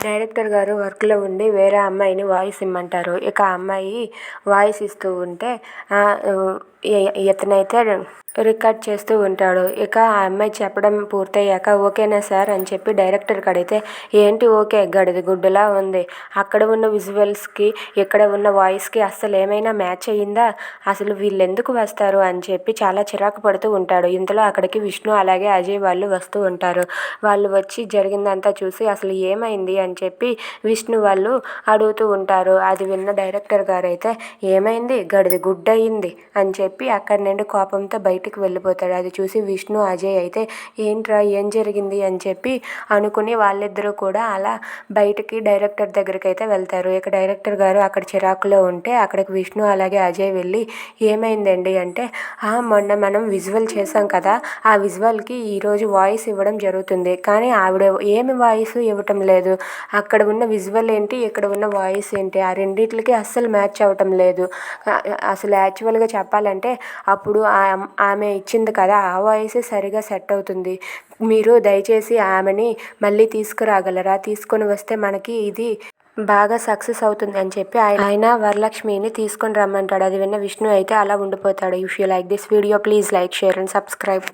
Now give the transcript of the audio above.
Director గారు వర్క్లో ఉండి వేరే అమ్మాయిని వాయిస్ ఇమ్మంటారు. ఇక ఆ అమ్మాయి వాయిస్ ఇస్తూ ఉంటే ఇతనైతే రికార్డ్ చేస్తూ ఉంటాడు. ఇక ఆ అమ్మాయి చెప్పడం పూర్తయ్యాక ఓకేనా సార్ అని చెప్పి డైరెక్టర్కి అడిగితే, ఏంటి ఓకే, గడిది గుడ్డులా ఉంది, అక్కడ ఉన్న విజువల్స్కి ఇక్కడ ఉన్న వాయిస్కి అస్సలు ఏమైనా మ్యాచ్ అయ్యిందా, అసలు వీళ్ళు ఎందుకు వస్తారు అని చెప్పి చాలా చిరాకు పడుతూ ఉంటాడు. ఇంతలో అక్కడికి విష్ణు అలాగే అజయ్ వాళ్ళు వస్తూ ఉంటారు. వాళ్ళు వచ్చి జరిగిందంతా చూసి అసలు ఏమైంది అని చెప్పి విష్ణు వాళ్ళు అడుగుతూ ఉంటారు. అది విన్న డైరెక్టర్ గారు అయితే, ఏమైంది, గడిది గుడ్డ అయింది అని చెప్పి అక్కడి నుండి కోపంతో బయటికి వెళ్ళిపోతాడు. అది చూసి విష్ణు అజయ్ అయితే, ఏంట్రా ఏం జరిగింది అని చెప్పి అనుకుని వాళ్ళిద్దరూ కూడా అలా బయటికి డైరెక్టర్ దగ్గరికి అయితే వెళ్తారు. ఇక డైరెక్టర్ గారు అక్కడ చిరాకులో ఉంటే అక్కడికి విష్ణు అలాగే అజయ్ వెళ్ళి, ఏమైందండి అంటే, మొన్న మనం విజువల్ చేసాం కదా, ఆ విజువల్కి ఈరోజు వాయిస్ ఇవ్వడం జరుగుతుంది, కానీ ఆవిడ ఏమి వాయిస్ ఇవ్వటం లేదు, అక్కడ ఉన్న విజువల్ ఏంటి, ఇక్కడ ఉన్న వాయిస్ ఏంటి, ఆ రెండిట్లకి అస్సలు మ్యాచ్ అవ్వటం లేదు, అసలు యాక్చువల్గా చెప్పాలంటే అప్పుడు ఆమె ఇచ్చింది కదా ఆ వాయిస్ సరిగా సెట్ అవుతుంది, మీరు దయచేసి ఆమెని మళ్ళీ తీసుకురాగలరా, తీసుకొని వస్తే మనకి ఇది బాగా సక్సెస్ అవుతుంది అని చెప్పి ఆయన వరలక్ష్మిని తీసుకొని రమ్మంటాడు. అది విన్న విష్ణు అయితే అలా ఉండిపోతాడు. If you like this video please like, share and subscribe.